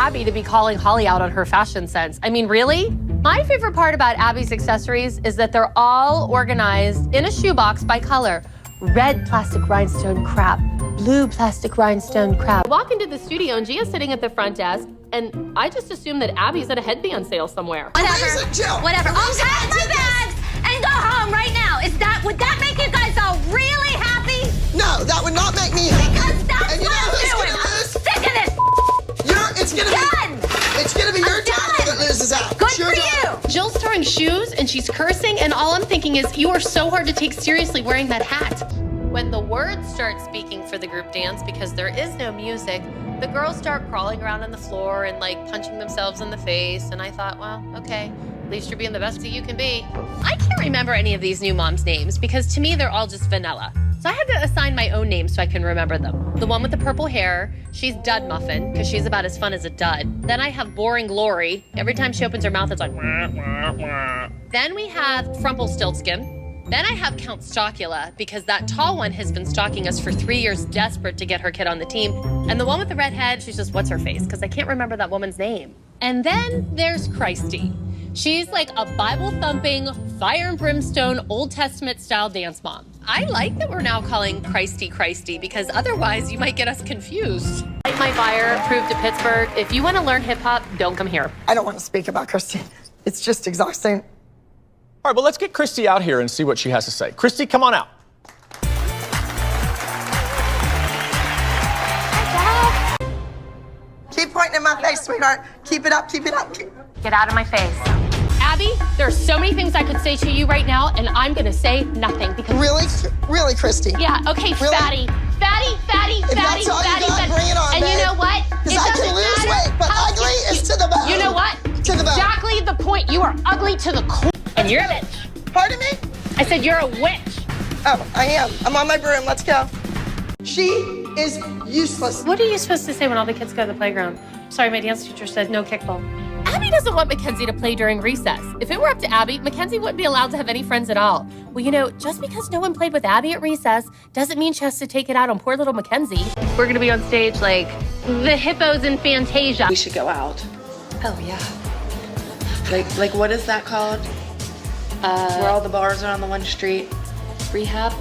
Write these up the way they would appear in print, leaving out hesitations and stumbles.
Abby to be calling Holly out on her fashion sense. I mean, really? My favorite part about Abby's accessories is that they're all organized in a shoebox by color. Red plastic rhinestone crap, blue plastic rhinestone crap. I walk into the studio and Gia's sitting at the front desk, and I just assume that Abby's at a headband sale somewhere. Whatever, whatever. I'll pack my bags and go home right now. Would that make you guys all really happy? No, that would not make me happy. Because that's and you what know who's I'm doing. gonna lose? I'm sick of this. It's gonna be your time that loses out. Good for you. Jill's throwing shoes and she's cursing, and all I'm thinking is, you are so hard to take seriously wearing that hat. When the words start speaking for the group dance, because there is no music, the girls start crawling around on the floor and like punching themselves in the face. And I thought, well, okay, at least you're being the best that you can be. I can't remember any of these new moms' names because to me, they're all just vanilla. So I had to assign my own names so I can remember them. The one with the purple hair, she's Dud Muffin, because she's about as fun as a dud. Then I have Boring Glory. Every time she opens her mouth, it's like, wah, wah, wah. Then we have Frumpelstiltskin. Then I have Count Stockula, because that tall one has been stalking us for 3 years, desperate to get her kid on the team. And the one with the red head, she's just, what's her face? Because I can't remember that woman's name. And then there's Christi. She's like a Bible-thumping, fire and brimstone, Old Testament-style dance mom. I like that we're now calling Christi Christi, because otherwise you might get us confused. Light my fire, prove to Pittsburgh, if you want to learn hip-hop, don't come here. I don't want to speak about Christi. It's just exhausting. All right, well, let's get Christi out here and see what she has to say. Christi, come on out. Keep pointing in my face, sweetheart. Keep it up, keep it up. Get out of my face. Abby, there are so many things I could say to you right now, and I'm gonna say nothing because— Really, Christi? Yeah, okay, really? fatty, If that's all you got, bring it on, and babe. you know what? Because I can lose weight, but ugly is to the bone. You know what? To the bone. Exactly the point. You are ugly to the core. And you're a bitch. Pardon me? I said you're a witch. Oh, I am. I'm on my broom. Let's go. She is useless. What are you supposed to say when all the kids go to the playground? Sorry, my dance teacher said no kickball. Abby doesn't want Mackenzie to play during recess. If it were up to Abby, Mackenzie wouldn't be allowed to have any friends at all. Well, you know, just because no one played with Abby at recess doesn't mean she has to take it out on poor little Mackenzie. We're gonna be on stage like the hippos in Fantasia. We should go out. Oh, yeah. Like what is that called? Where all the bars are on the one street. Rehab?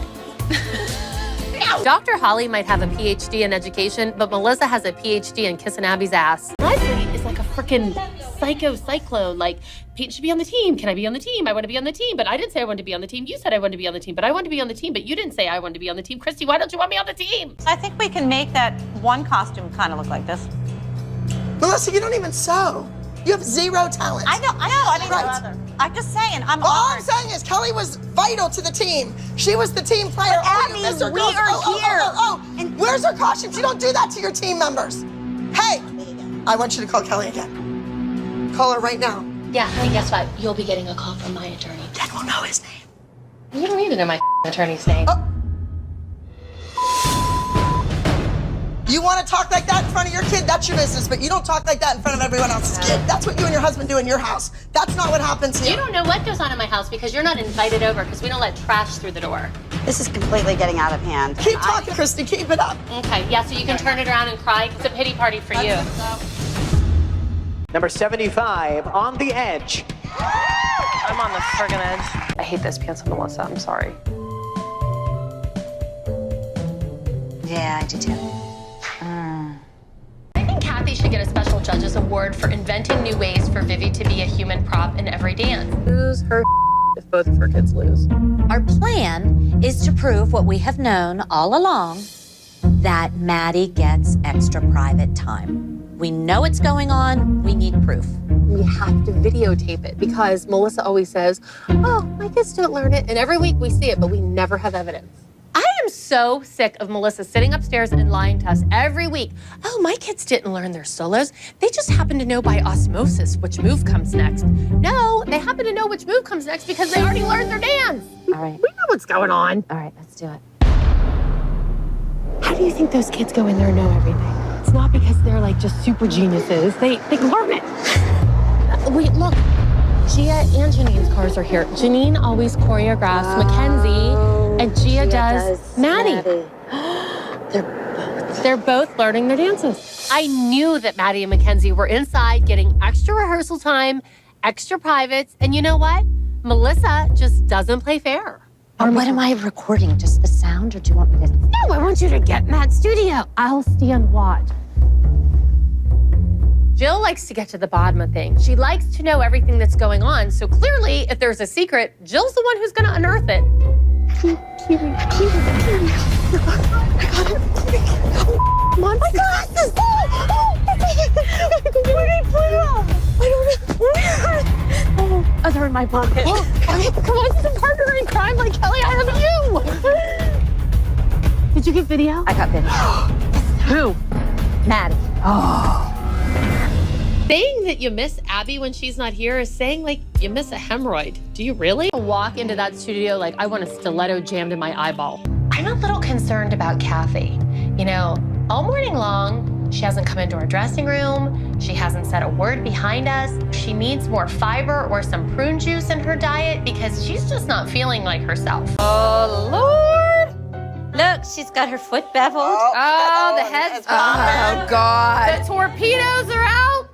Dr. Holly might have a PhD in education, but Melissa has a PhD in kissing Abby's ass. Leslie is like a freaking psycho cyclone. Like, Pete should be on the team. Can I be on the team? I want to be on the team, but I didn't say I wanted to be on the team. You said I wanted to be on the team, but I wanted to be on the team, but you didn't say I wanted to be on the team. Christi, why don't you want me on the team? I think we can make that one costume kind of look like this. Melissa, you don't even sew. You have zero talent. I don't know Right. either. I'm just saying, I'm All I'm honored. saying is Kelly was vital to the team. She was the team player. But All you Abby, missed her we girls. are here. And where's her costumes? You don't do that to your team members. Hey, I want you to call Kelly again. Call her right now. Yeah, and guess what? You'll be getting a call from my attorney. Ken will know his name. You don't need to know my attorney's name. Oh. You want to talk like that in front of your kid, that's your business, but you don't talk like that in front of everyone else's kid. That's what you and your husband do in your house. That's not what happens here. You don't know what goes on in my house because you're not invited over because we don't let trash through the door. This is completely getting out of hand. Keep talking, Christi, keep it up. Okay, yeah, so you can turn it around and cry. It's a pity party for you. Number 75, On the Edge. I'm on the friggin' edge. I hate those pants on Melissa, I'm sorry. Yeah, I do too. I think Kathy should get a special judge's award for inventing new ways for Vivi to be a human prop in every dance. Lose her if both of her kids lose. Our plan is to prove what we have known all along, that Maddie gets extra private time. We know it's going on, we need proof. We have to videotape it because Melissa always says, oh, my kids don't learn it. And every week we see it, but we never have evidence. I am so sick of Melissa sitting upstairs and lying to us every week. Oh, my kids didn't learn their solos. They just happen to know by osmosis which move comes next. No, they happen to know which move comes next because they already learned their dance. All right. We know what's going on. All right, let's do it. How do you think those kids go in there and know everything? It's not because they're like just super geniuses. They learn it. Wait, look. Gia and Janine's cars are here. Janine always choreographs Mackenzie, and Gia does Maddie. Maddie. They're both learning their dances. I knew that Maddie and Mackenzie were inside getting extra rehearsal time, extra privates, and you know what? Melissa just doesn't play fair. What am I recording? Just the sound, or do you want me to? No, I want you to get Matt's studio. I'll stand watch. Jill likes to get to the bottom of things. She likes to know everything that's going on. So clearly, if there's a secret, Jill's the one who's gonna unearth it. My glasses! Where did I put them? I don't know. Oh, they're in my pocket. Come on, it's a partner in crime like Kelly. I have you. Did you get video? I got video. Who? Maddie. Saying that you miss Abby when she's not here is saying like you miss a hemorrhoid. Do you really? Walk into that studio like I want a stiletto jammed in my eyeball. I'm a little concerned about Kathy. You know, all morning long, she hasn't come into our dressing room. She hasn't said a word behind us. She needs more fiber or some prune juice in her diet because she's just not feeling like herself. Oh, Lord. Look, she's got her foot beveled. Oh, the head's gone. Oh, God. The torpedoes are out.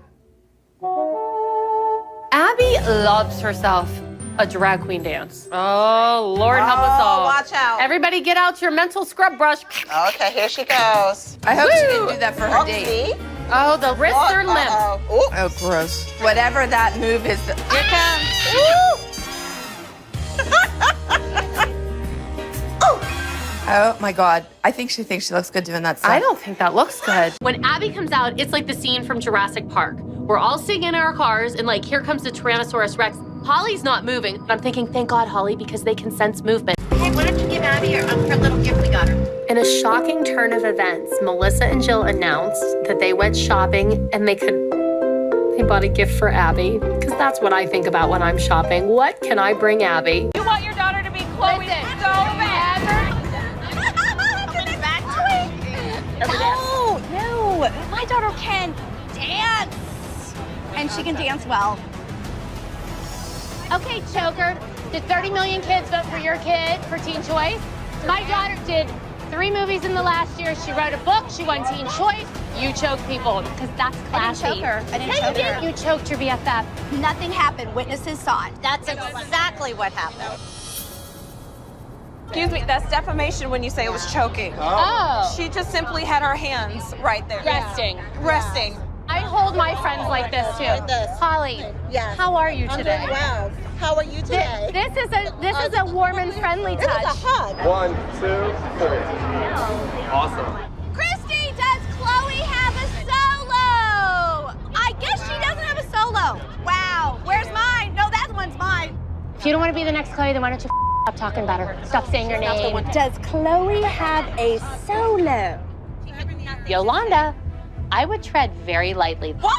Abby loves herself a drag queen dance. Oh, Lord help us all. Watch out. Everybody get out your mental scrub brush. Okay, here she goes. I hope she didn't do that for her date. See? Oh, the wrists are limp. Oh, gross. Whatever that move is. Here comes. Oh, my God. I think she thinks she looks good doing that stuff. I don't think that looks good. When Abby comes out, it's like the scene from Jurassic Park. We're all sitting in our cars and like, here comes the Tyrannosaurus Rex. Holly's not moving. I'm thinking, thank God, Holly, because they can sense movement. Hey, why don't you give Abby her little gift we got her? In a shocking turn of events, Melissa and Jill announced that they went shopping and they bought a gift for Abby. Because that's what I think about when I'm shopping. What can I bring Abby? You want your daughter to be Chloe so bad. Coming back to it? No. My daughter can dance. And she can dance well. Okay, Choker, did 30 million kids vote for your kid for Teen Choice? My daughter did 3 movies in the last year. She wrote a book. She won Teen Choice. You choked people because that's classy. I didn't choke her. I didn't choke her. You choked your BFF. Nothing happened. Witnesses saw it. That's exactly what happened. Excuse me, that's defamation when you say it was choking. Oh. She just simply had her hands right there. Resting. Resting. I hold my friends like this too. Holly, Yes. how are you today? I'm doing well. How are you today? This is a warm and friendly touch. This is a hug. 1, 2, 3. Awesome. Christi, does Chloe have a solo? I guess she doesn't have a solo. Wow. Where's mine? No, that one's mine. If you don't want to be the next Chloe, then why don't you stop talking about her? Stop saying your name. Does Chloe have a solo? Yolanda, I would tread very lightly. What?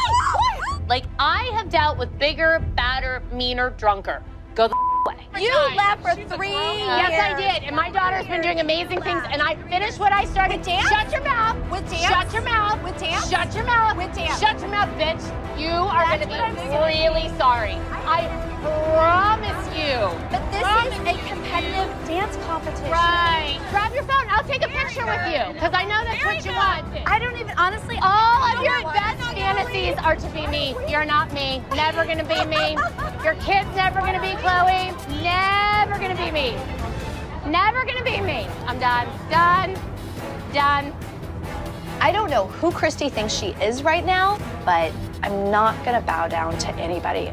Like, I have dealt with bigger, badder, meaner, drunker. Go the way. You left for 3 years. Yes, I did. And my daughter's been doing amazing things, and I finished what I started. With dance? Shut your mouth. With dance? Shut your mouth. With dance? Shut your mouth. With dance? Shut your mouth, bitch. You are going to be That's what I'm really sorry. I promise you. But this is a competitive dance competition. Right. Grab your phone. I'll take a picture with you, because I know that's what you want. I don't even, honestly, All of your best fantasies are to be me. You're not me. Never gonna be me. Your kid's never gonna be Chloe. Never gonna be me. Never gonna be me. I'm done. Done. Done. I don't know who Christi thinks she is right now, but I'm not gonna bow down to anybody.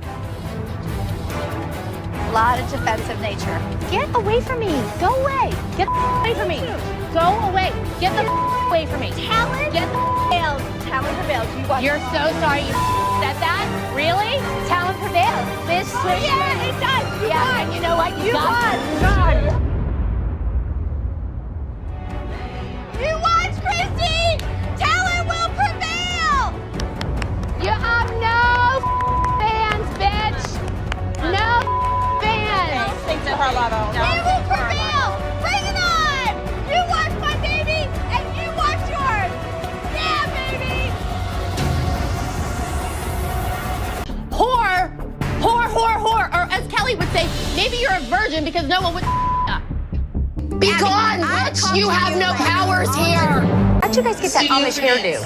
A lot of defensive nature. Get away from me. Go away. Get away from me. Go away. Get the away from me. Talent Get the prevails. Talent prevails. You watch. You're so sorry you said that? Really? Talent prevails. This switch. Yeah, it does. You Yeah, won. and you know what? You got won. Done. You watch, Christi. Talent will prevail. You have no fans, bitch. No fans. Thanks to her level. They will prevail. Bring it on. You watch my baby, and you watch yours. Yeah, baby. Whore! Whore, whore, whore. Or as Kelly would say, maybe you're a virgin because no one would Be gone, bitch! You have no powers here! How'd you guys get that Amish hairdo?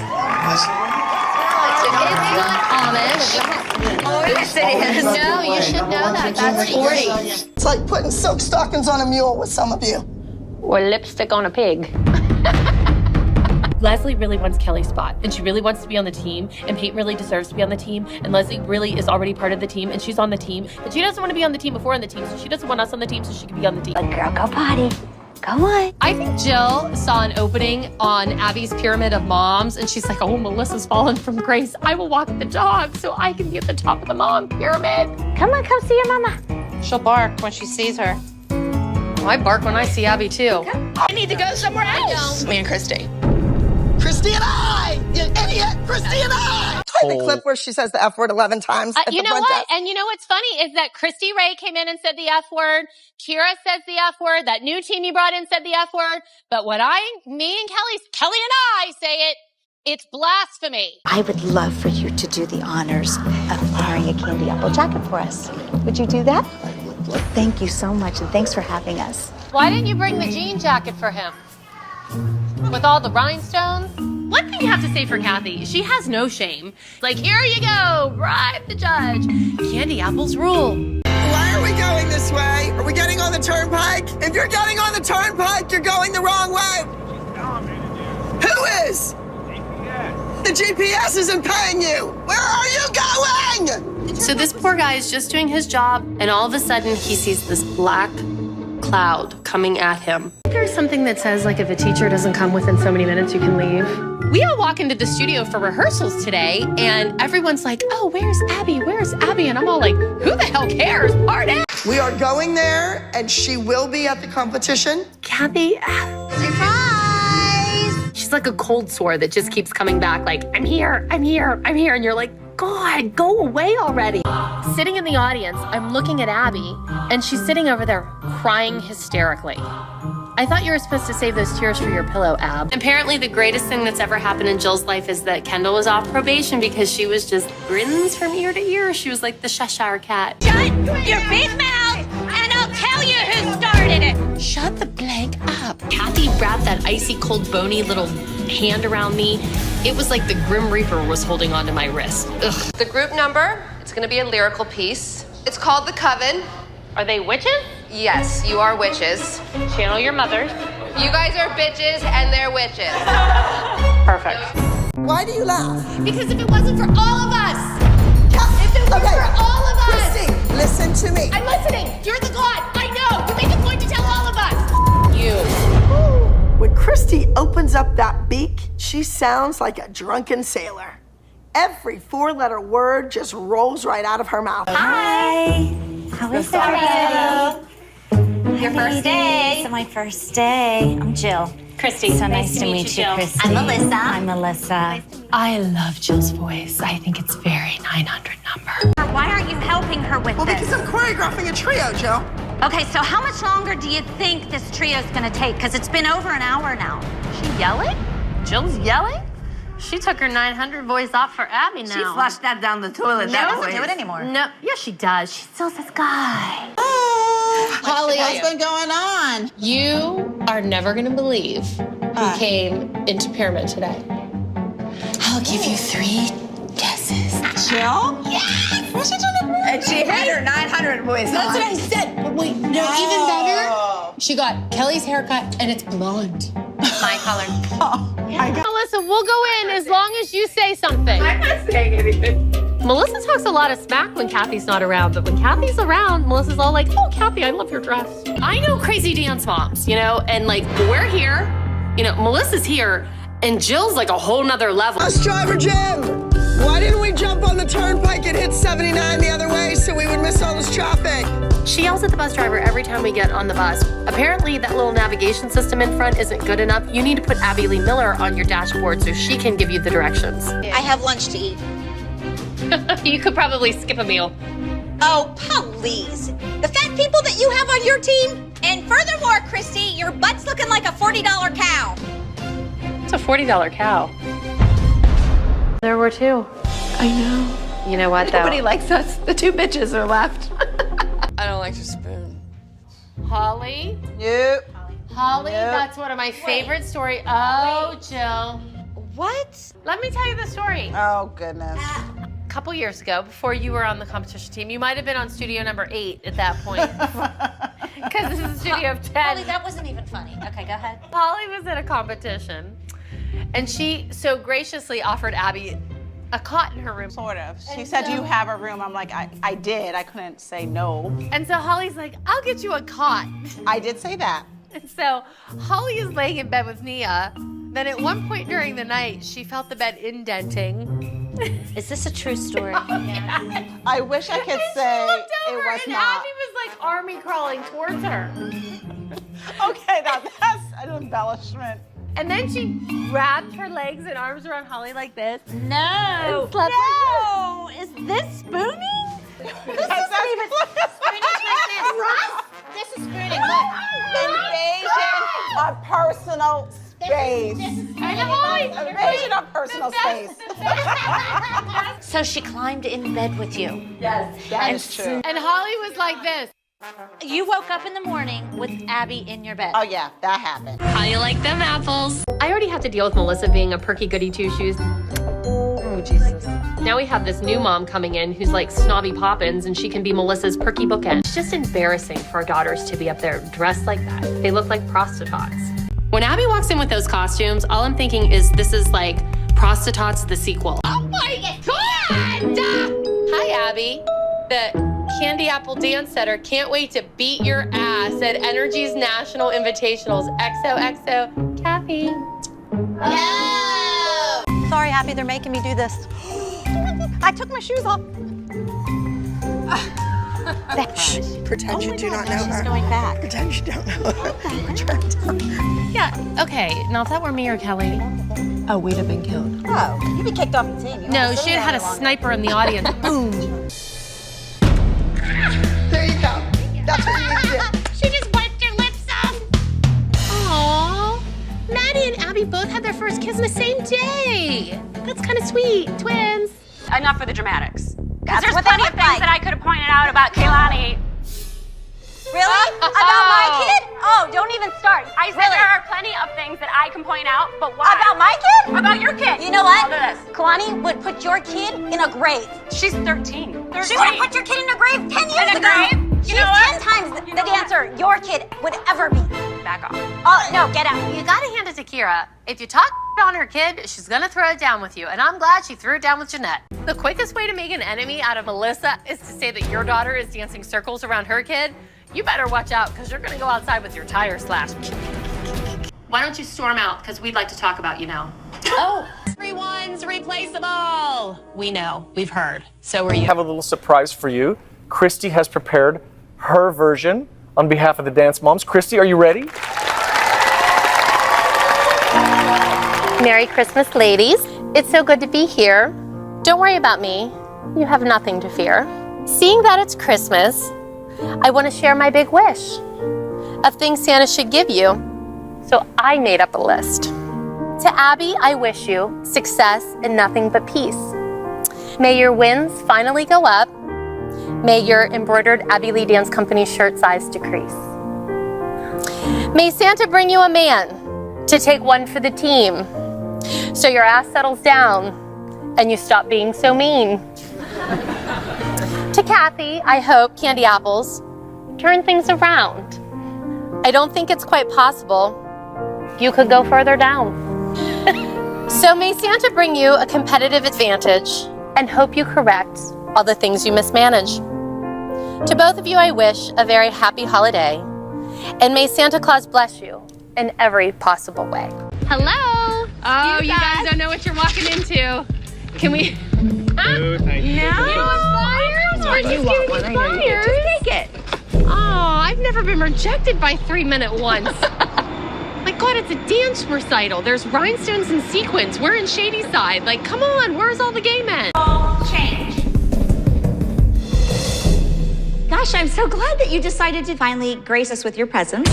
Oh, yes, it is. No, you should know that. That's 40. It's like putting silk stockings on a mule with some of you. Or lipstick on a pig. Leslie really wants Kelly's spot, and she really wants to be on the team, and Peyton really deserves to be on the team, and Leslie really is already part of the team, and she's on the team, but she doesn't want to be on the team before on the team, so she doesn't want us on the team, so she can be on the team. But girl, go potty. Go on. I think Jill saw an opening on Abby's pyramid of moms, and she's like, oh, Melissa's fallen from grace. I will walk the dog so I can be at the top of the mom pyramid. Come on, come see your mama. She'll bark when she sees her. I bark when I see Abby, too. I need to go somewhere else. Me and Christy. Christi and I! You idiot! Christi and I! Play the clip where she says the F word 11 times at You the know front what? desk. And you know what's funny is that Christy Ray came in and said the F word. Kira says the F word. That new team you brought in said the F word. But when me and Kelly and I say it, it's blasphemy. I would love for you to do the honors of wearing a candy apple jacket for us. Would you do that? Thank you so much, and thanks for having us. Why didn't you bring the jean jacket for him? With all the rhinestones? One thing you have to say for Kathy, she has no shame. Like, here you go, bribe the judge. Candy apples rule. Why are we going this way? Are we getting on the turnpike? If you're getting on the turnpike, you're going the wrong way. Who is? The GPS isn't paying you. Where are you going? So this poor guy is just doing his job, and all of a sudden he sees this black cloud coming at him. There's something that says, like, if a teacher doesn't come within so many minutes, you can leave. We all walk into the studio for rehearsals today, and everyone's like, oh, where's Abby? Where's Abby? And I'm all like, who the hell cares? Party! We are going there, and she will be at the competition. Kathy. Surprise! She's like a cold sore that just keeps coming back, like, I'm here, I'm here, I'm here. And you're like, God, go away already. Sitting in the audience, I'm looking at Abby, and she's sitting over there crying hysterically. I thought you were supposed to save those tears for your pillow, Ab. Apparently, the greatest thing that's ever happened in Jill's life is that Kendall was off probation because she was just grins from ear to ear. She was like the Cheshire cat. Shut your big mouth, and I'll tell you who started it. Shut the blank up. Kathy wrapped that icy cold bony little hand around me. It was like the Grim Reaper was holding onto my wrist. Ugh. The group number, it's gonna be a lyrical piece. It's called The Coven. Are they witches? Yes, you are witches. Channel your mothers. You guys are bitches and they're witches. Perfect. Why do you laugh? Because if it wasn't for all of us, if it wasn't for all of us. Christi, listen to me. I'm listening. You're the God. I know. You make a point to tell all of us. You. When Christi opens up that beak, she sounds like a drunken sailor. Every four-letter word just rolls right out of her mouth. Hi. How is everybody? Your first day. It's my first day. I'm Jill. Christy. So nice to meet you, Christi. I'm Melissa. I'm Melissa. I love Jill's voice. I think it's very 900 number. Why aren't you helping her with Well, this? because I'm choreographing a trio, Jill. Okay, so how much longer do you think this trio's gonna take? Because it's been over an hour now. She yelling? Jill's yelling? She took her 900 voice off for Abby now. She flushed that down the toilet. She doesn't do it anymore. No, yeah, she does. She still says, guy. Holly, what's been going on? You are never going to believe who came into Pyramid today. I'll give you 3 guesses. Jill? Yes! What's she And she had her 900 voice That's on. what I said. But wait, no, even better. She got Kelly's haircut, and it's blonde. My color. Melissa, we'll go in as long as you say something. I'm not saying anything. Melissa talks a lot of smack when Kathy's not around, but when Kathy's around, Melissa's all like, oh, Kathy, I love your dress. I know crazy dance moms, you know, and like, we're here, you know, Melissa's here, and Jill's like a whole nother level. Bus driver Jim, why didn't we jump on the turnpike and hit 79 the other way so we would miss all this traffic? She yells at the bus driver every time we get on the bus. Apparently, that little navigation system in front isn't good enough. You need to put abbyleemiller on your dashboard so she can give you the directions. I have lunch to eat. You could probably skip a meal. Oh, please. The fat people that you have on your team? And furthermore, Christi, your butt's looking like a $40 cow. It's a $40 cow. There were 2. I know. You know what, though? Nobody likes us. The 2 bitches are left. I don't like your spoon. Holly? Yep. Holly, that's one of my favorite stories. Oh, Jill. What? Let me tell you the story. Oh, goodness. couple years ago, before you were on the competition team. You might have been on studio number 8 at that point. Because this is studio of 10. Holly, that wasn't even funny. Okay, go ahead. Holly was in a competition, and she so graciously offered Abby a cot in her room. Sort of. She said, do you have a room? I'm like, I did. I couldn't say no. And so Holly's like, I'll get you a cot. I did say that. And so Holly is laying in bed with Nia. Then at one point during the night, she felt the bed indenting. Is this a true story? Yeah. I wish I could say looked over it was and not. Abby was like army crawling towards her. Okay, now that's an embellishment. And then she wrapped her legs and arms around Holly like this. No. No. Is this spooning? This isn't even spooning. This is spooning. Look. Invasion of personal space. Invasion of personal space. So she climbed in bed with you. Yes, that is true. And Holly was like this. You woke up in the morning with Abby in your bed. Oh yeah, that happened. How you like them apples? I already have to deal with Melissa being a perky goody two-shoes. Oh, Jesus. Now we have this new mom coming in who's like Snobby Poppins, and she can be Melissa's perky bookend. It's just embarrassing for our daughters to be up there dressed like that. They look like prostitutes. When Abby walks in with those costumes, all I'm thinking is this is like Prostitutes the sequel. Oh my God! Hi, Abby. The Candy Apple Dance Setter can't wait to beat your ass at Energy's National Invitationals. XOXO, Kathy. No! Sorry, Abby, they're making me do this. I took my shoes off. Pretend you do not know her. She's going back. Pretend you don't know her. Yeah, okay. Now, if that were me or Kelly. Oh, we'd have been killed. Oh, you'd be kicked off the team. No, she'd had a sniper in the audience. Boom. There you go. That's what you did. She just wiped her lips off. Aww. Maddie and Abby both had their first kiss on the same day. That's kind of sweet. Twins. Enough for the dramatics. That's There's what plenty they of look things like. that I could have pointed out about Kehlani. Really? About my kid? Oh, don't even start. I said there are plenty of things that I can point out, but why? About my kid? About your kid. You know what? Kalani would put your kid in a grave. She's 13. She would have put your kid in a grave 10 years ago. She's 10 times the dancer your kid would ever be. Back off. Oh, no, get out. You gotta hand it to Kira. If you talk on her kid, she's gonna throw it down with you. And I'm glad she threw it down with Jeanette. The quickest way to make an enemy out of Melissa is to say that your daughter is dancing circles around her kid. You better watch out, because you're gonna go outside with your tire slashed. Why don't you storm out, because we'd like to talk about you now. Oh. Everyone's replaceable. We know, we've heard. So are you. I have a little surprise for you. Christi has prepared her version on behalf of the Dance Moms. Christi, are you ready? Merry Christmas, ladies. It's so good to be here. Don't worry about me. You have nothing to fear. Seeing that it's Christmas, I want to share my big wish of things Santa should give you. So I made up a list. To Abby, I wish you success and nothing but peace. May your wins finally go up. May your embroidered Abby Lee Dance Company shirt size decrease. May Santa bring you a man to take one for the team, so your ass settles down and you stop being so mean. To Kathy, I hope candy apples turn things around. I don't think it's quite possible. You could go further down. So may Santa bring you a competitive advantage and hope you correct all the things you mismanage. To both of you, I wish a very happy holiday, and may Santa Claus bless you in every possible way. Hello. Oh, you guys don't know what you're walking into. Can we? No, thank you. No. You want flyers? We're just want giving one. you I know you do. flyers. Just take it. Oh, I've never been rejected by 3-minute ones. My God, it's a dance recital. There's rhinestones and sequins. We're in Shadyside. Like, come on, where's all the gay men? Change. Gosh, I'm so glad that you decided to finally grace us with your presence.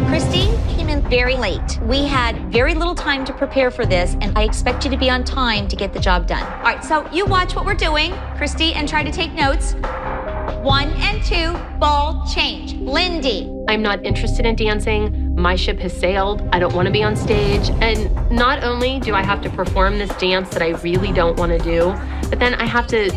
Christi came in very late. We had very little time to prepare for this, and I expect you to be on time to get the job done. All right, so you watch what we're doing, Christi, and try to take notes. 1 and 2, ball change. Lindy. I'm not interested in dancing. my ship has sailed. I don't want to be on stage. And not only do I have to perform this dance that I really don't want to do, but then I have to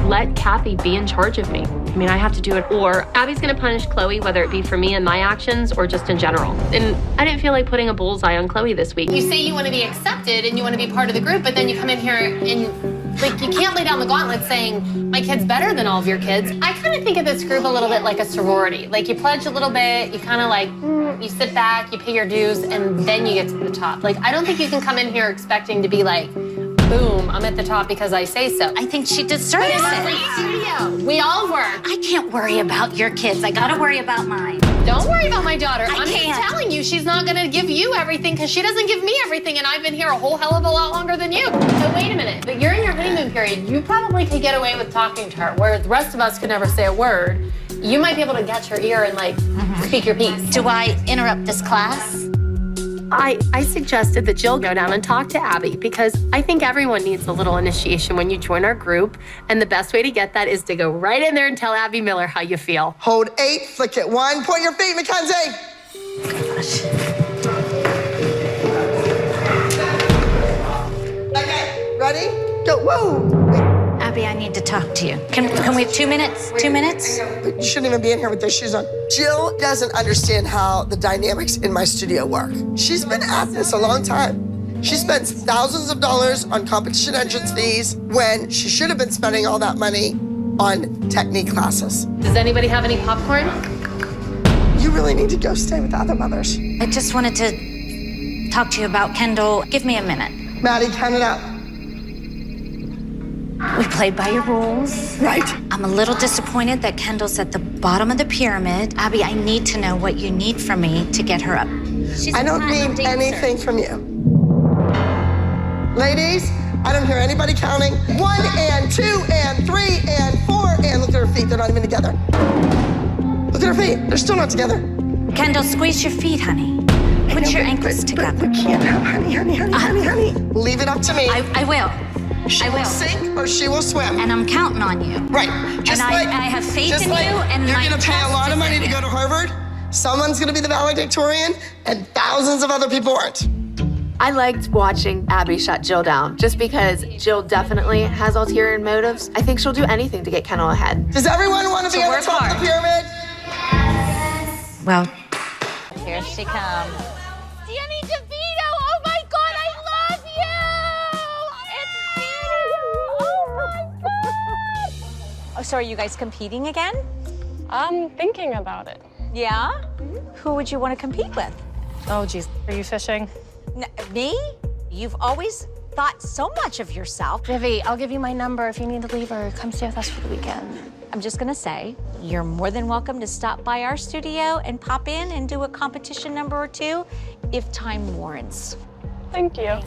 let Kathy be in charge of me. I mean, I have to do it, or Abby's gonna punish Chloe, whether it be for me and my actions or just in general. And I didn't feel like putting a bullseye on Chloe this week. You say you want to be accepted and you want to be part of the group, but then you come in here and, like, you can't lay down the gauntlet saying, my kid's better than all of your kids. I kind of think of this group a little bit like a sorority. Like, you pledge a little bit, you kind of like, you sit back, you pay your dues, and then you get to the top. Like, I don't think you can come in here expecting to be like, boom, I'm at the top because I say so. I think she deserves it. We all work. I can't worry about your kids. I gotta worry about mine. Don't worry about my daughter. I I'm can't. just telling you, she's not gonna give you everything because she doesn't give me everything, and I've been here a whole hell of a lot longer than you. So wait a minute, but you're in your honeymoon period. You probably could get away with talking to her, where the rest of us could never say a word. You might be able to catch her ear and, like, speak your piece. Do I interrupt this class? I suggested that Jill go down and talk to Abby because I think everyone needs a little initiation when you join our group. And the best way to get that is to go right in there and tell Abby Miller how you feel. Hold 8, flick it 1, point your feet, Mackenzie. Gosh. Okay, ready? Go, whoa. Abby, I need to talk to you. Can we have 2 minutes? 2 minutes? You shouldn't even be in here with those shoes on. Jill doesn't understand how the dynamics in my studio work. She's been at this a long time. She spends thousands of dollars on competition entrance fees when she should have been spending all that money on technique classes. Does anybody have any popcorn? You really need to go stay with the other mothers. I just wanted to talk to you about Kendall. Give me a minute. Maddie, count it out. We played by your rules. Right. I'm a little disappointed that Kendall's at the bottom of the pyramid. Abby, I need to know what you need from me to get her up. I don't need anything from you. Ladies, I don't hear anybody counting. 1 and 2 and 3 and 4 and look at her feet, they're not even together. Look at her feet, they're still not together. Kendall, squeeze your feet, honey. Put your ankles together. We can't have honey. Leave it up to me. I will. She will sink or she will swim. And I'm counting on you. Right. And I have faith in you. And you're my going to pay a lot of trust money is to in go to Harvard. Someone's going to be the valedictorian, and thousands of other people aren't. I liked watching Abby shut Jill down just because Jill definitely has ulterior motives. I think she'll do anything to get Kendall ahead. Does everyone want to be at the top of the pyramid? Well, Here she comes. Danny DeVito, oh my God, I love you! It's Oh my God! Oh, so are you guys competing again? I'm thinking about it. Yeah? Who would you want to compete with? Oh, geez. Are you fishing? Me? You've always thought so much of yourself. Vivi, I'll give you my number if you need to leave or come stay with us for the weekend. I'm just gonna say, you're more than welcome to stop by our studio and pop in and do a competition number or two if time warrants. Thank you.